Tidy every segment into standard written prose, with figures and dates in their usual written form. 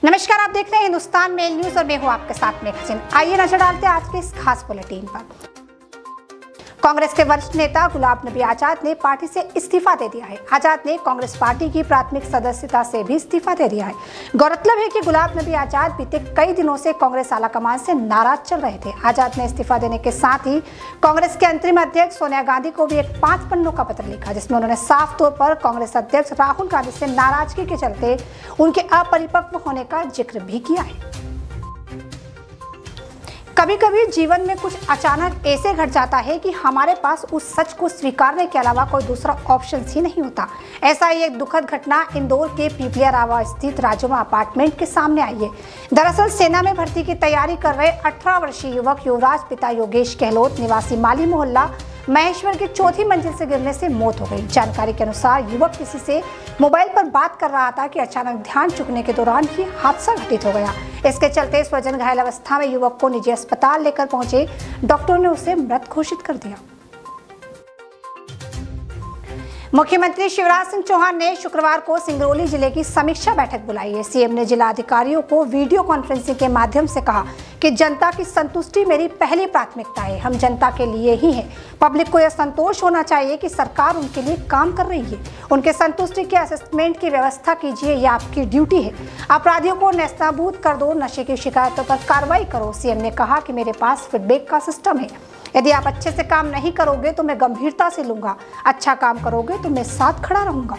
नमस्कार, आप देख रहे हैं हिंदुस्तान मेल न्यूज और मैं हूं आपके साथ में खजिन। आइए नजर डालते हैं आज के इस खास बुलेटिन पर। कांग्रेस के वरिष्ठ नेता गुलाम नबी आजाद ने पार्टी से इस्तीफा दे दिया है। आजाद ने कांग्रेस पार्टी की प्राथमिक सदस्यता से भी इस्तीफा दे दिया है। गौरतलब है कि गुलाम नबी आजाद बीते कई दिनों से कांग्रेस आलाकमान से नाराज चल रहे थे। आजाद ने इस्तीफा देने के साथ ही कांग्रेस के अंतरिम अध्यक्ष सोनिया गांधी को भी एक 5 पन्नों का पत्र लिखा, जिसमें उन्होंने साफ तौर पर कांग्रेस अध्यक्ष राहुल गांधी से नाराजगी के चलते उनके अपरिपक्व होने का जिक्र भी किया है। कभी कभी जीवन में कुछ अचानक ऐसे घट जाता है कि हमारे पास उस सच को स्वीकारने के अलावा कोई दूसरा ऑप्शन ही नहीं होता। ऐसा ही एक दुखद घटना इंदौर के पीपलिया रावा स्थित राजोमा अपार्टमेंट के सामने आई है। दरअसल सेना में भर्ती की तैयारी कर रहे 18 वर्षीय युवक युवराज पिता योगेश गहलोत निवासी माली मोहल्ला महेश्वर की चौथी मंजिल से गिरने से मौत हो गई। जानकारी के अनुसार युवक किसी से मोबाइल पर बात कर रहा था कि अचानक ध्यान चुकने के दौरान ही हादसा घटित हो गया। इसके चलते स्वजन घायल अवस्था में युवक को निजी अस्पताल लेकर पहुंचे। डॉक्टरों ने उसे मृत घोषित कर दिया। मुख्यमंत्री शिवराज सिंह चौहान ने शुक्रवार को सिंगरौली जिले की समीक्षा बैठक बुलाई है। सीएम ने जिला अधिकारियों को वीडियो कॉन्फ्रेंसिंग के माध्यम से कहा कि जनता की संतुष्टि मेरी पहली प्राथमिकता है। हम जनता के लिए ही हैं। पब्लिक को यह संतोष होना चाहिए कि सरकार उनके लिए काम कर रही है। उनके संतुष्टि के असेसमेंट की व्यवस्था कीजिए, यह आपकी ड्यूटी है। अपराधियों को नेस्तनाबूद कर दो, नशे की शिकायतों पर कार्रवाई करो। सीएम ने कहा कि मेरे पास फीडबैक का सिस्टम है। यदि आप अच्छे से काम नहीं करोगे तो मैं गंभीरता से लूंगा, अच्छा काम करोगे तो मैं साथ खड़ा रहूंगा।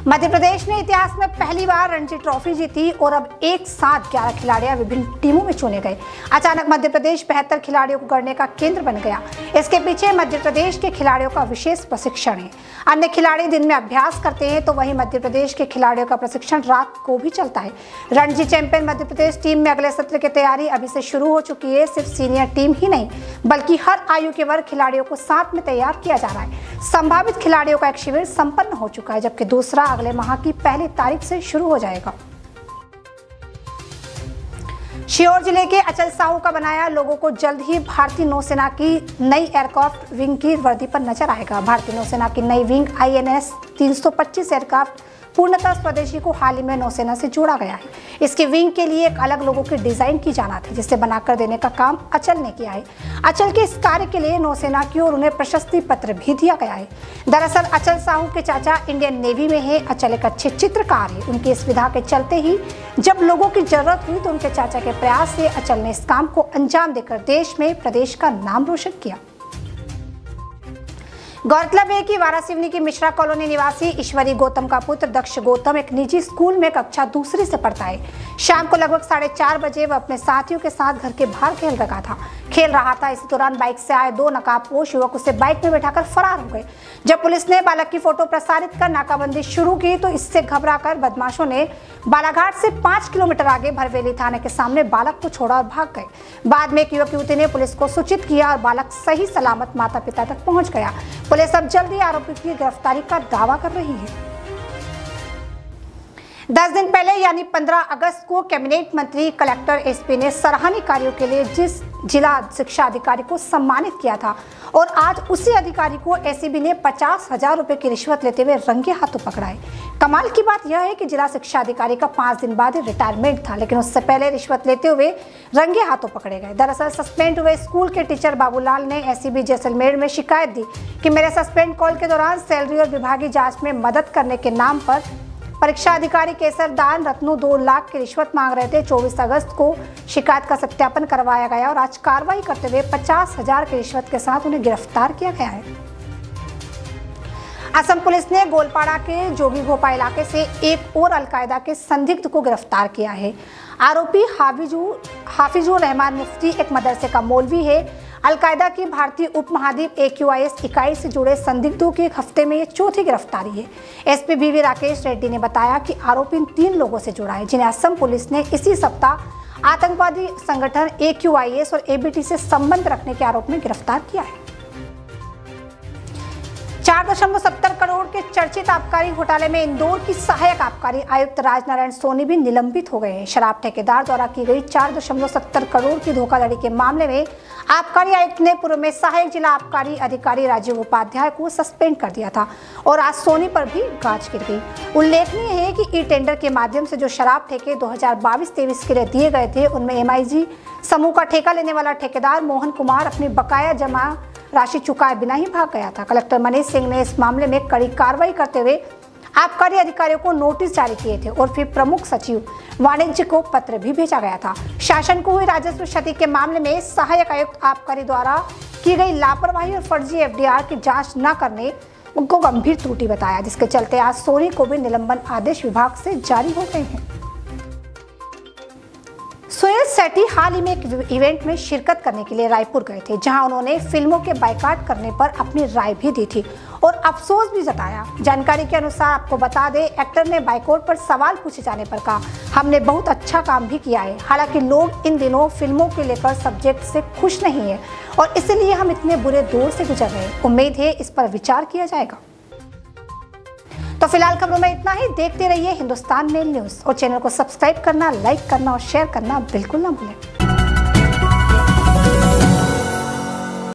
मध्य प्रदेश ने इतिहास में पहली बार रणजी ट्रॉफी जीती और अब एक साथ 11 खिलाड़ियां विभिन्न टीमों में चुने गए। अचानक मध्य प्रदेश 72 खिलाड़ियों को गढ़ने का केंद्र बन गया। इसके पीछे मध्य प्रदेश के खिलाड़ियों का विशेष प्रशिक्षण है। अन्य खिलाड़ी दिन में अभ्यास करते हैं तो वहीं मध्य प्रदेश के खिलाड़ियों का प्रशिक्षण रात को भी चलता है। रणजी चैंपियन मध्य प्रदेश टीम में अगले सत्र की तैयारी अभी से शुरू हो चुकी है। सिर्फ सीनियर टीम ही नहीं बल्कि हर आयु के वर्ग खिलाड़ियों को साथ में तैयार किया जा रहा है। संभावित खिलाड़ियों का एक शिविर संपन्न हो चुका है, जबकि दूसरा अगले माह की 1 तारीख से शुरू हो जाएगा। श्योर जिले के अचल साहू का बनाया लोगों को जल्द ही भारतीय नौसेना की नई एयरक्राफ्ट विंग की वर्दी पर नजर आएगा। भारतीय नौसेना की नई विंग INS 325 एयरक्राफ्ट पूर्णतः स्वदेशी को हाल ही में नौसेना से जोड़ा गया है। इसकी विंग के लिए एक अलग लोगों की डिजाइन की जाना थी, जिसे बनाकर देने का काम अचल ने किया है। अचल के इस कार्य के लिए नौसेना की ओर उन्हें प्रशस्ति पत्र भी दिया गया है। दरअसल अचल साहू के चाचा इंडियन नेवी में है। अचल एक अच्छे चित्रकार है। उनकी इस विधा के चलते ही जब लोगों की जरूरत हुई तो उनके चाचा के प्रयास से अचल ने इस काम को अंजाम देकर देश में प्रदेश का नाम रोशन किया। गौरतलब है कि वारासिवनी की मिश्रा कॉलोनी निवासी ईश्वरी गौतम का पुत्र दक्ष गौतम एक निजी स्कूल में कक्षा 2 से पढ़ता है। शाम को लगभग 4:30 बजे वह अपने साथियों के साथ घर के बाहर खेल रहा था। इसी दौरान बाइक से आए 2 नकाबपोश युवक उसे बाइक में बैठाकर फरार हो गए। जब पुलिस ने बालक की फोटो प्रसारित कर नाकाबंदी शुरू की तो इससे घबराकर बदमाशों ने बालाघाट से 5 किलोमीटर आगे भरवेली थाने के सामने बालक को छोड़ा और भाग गए। बाद में एक युवक युवती ने पुलिस को सूचित किया और बालक सही सलामत माता पिता तक पहुंच गया। पुलिस अब जल्दी आरोपी की गिरफ्तारी का दावा कर रही है। 10 दिन पहले यानी 15 अगस्त को कैबिनेट मंत्री कलेक्टर SP ने सराहनीय कार्यों के लिए जिस जिला शिक्षा अधिकारी को सम्मानित किया था और आज उसी अधिकारी को SCB ने 50,000 रुपए की रिश्वत लेते हुए रंगे हाथों पकड़ा है। कमाल की बात यह है कि जिला शिक्षा अधिकारी का 5 दिन बाद रिटायरमेंट था, लेकिन उससे पहले रिश्वत लेते हुए रंगे हाथों पकड़े गए। दरअसल सस्पेंड हुए स्कूल के टीचर बाबूलाल ने SCB जैसलमेर में शिकायत दी कि मेरे सस्पेंड कॉल के दौरान सैलरी और विभागीय जांच में मदद करने के नाम पर परीक्षा अधिकारी केसर दान रत्नू 2 लाख की रिश्वत मांग रहे थे। 24 अगस्त को शिकायत का सत्यापन करवाया गया और आज कार्रवाई करते हुए 50,000 की रिश्वत के साथ उन्हें गिरफ्तार किया गया है। असम पुलिस ने गोलपाड़ा के जोगीघोपा इलाके से एक और अलकायदा के संदिग्ध को गिरफ्तार किया है। आरोपी हाफिजुर रहमान मुफ्ती एक मदरसे का मौलवी है। अलकायदा की भारतीय उपमहाद्वीप AQIS इकाई से जुड़े संदिग्धों की एक हफ्ते में ये चौथी गिरफ्तारी है। SP BV राकेश रेड्डी ने बताया कि आरोपी इन 3 लोगों से जुड़ा है, जिन्हें असम पुलिस ने इसी सप्ताह आतंकवादी संगठन AQIS और ABT से संबंध रखने के आरोप में गिरफ्तार किया है। 4.70 करोड़ के चर्चित आबकारी घोटाले में इंदौर की सहायक आबकारी आयुक्त राजनारायण सोनी भी निलंबित हो गए हैं। शराब ठेकेदार द्वारा की गई 4.70 करोड़ की धोखाधड़ी के मामले में आबकारी आयुक्त ने पूर्व में सहायक जिला आबकारी अधिकारी राजीव उपाध्याय को सस्पेंड कर दिया था और आज सोनी पर भी गाज गिर गई। उल्लेखनीय है कि ई टेंडर के माध्यम से जो शराब ठेके 2022-23 के लिए दिए गए थे, उनमें MIG समूह का ठेका लेने वाला ठेकेदार मोहन कुमार अपनी बकाया जमा राशि चुकाए बिना ही भाग गया था। कलेक्टर मनीष सिंह ने इस मामले में कड़ी कार्रवाई करते हुए आबकारी अधिकारियों को नोटिस जारी किए थे और फिर प्रमुख सचिव वाणिज्य को पत्र भी भेजा गया था। शासन को हुई राजस्व क्षति के मामले में सहायक आयुक्त आबकारी द्वारा की गई लापरवाही और फर्जी FDR की जांच न करने उनको गंभीर त्रुटि बताया, जिसके चलते आज सोनी को भी निलंबन आदेश विभाग से जारी हो गए हैं। सुनील शेट्टी हाल ही में एक इवेंट में शिरकत करने के लिए रायपुर गए थे, जहां उन्होंने फिल्मों के बायकॉट करने पर अपनी राय भी दी थी और अफसोस भी जताया। जानकारी के अनुसार आपको बता दें, एक्टर ने बायकॉट पर सवाल पूछे जाने पर कहा, हमने बहुत अच्छा काम भी किया है। हालांकि लोग इन दिनों फिल्मों के लेकर सब्जेक्ट से खुश नहीं है और इसलिए हम इतने बुरे दौर से गुजर रहे हैं। उम्मीद है इस पर विचार किया जाएगा। तो फिलहाल खबरों में इतना ही। देखते रहिए हिंदुस्तान मेल न्यूज़ और चैनल को सब्सक्राइब करना, लाइक करना और शेयर करना बिल्कुल ना भूलें।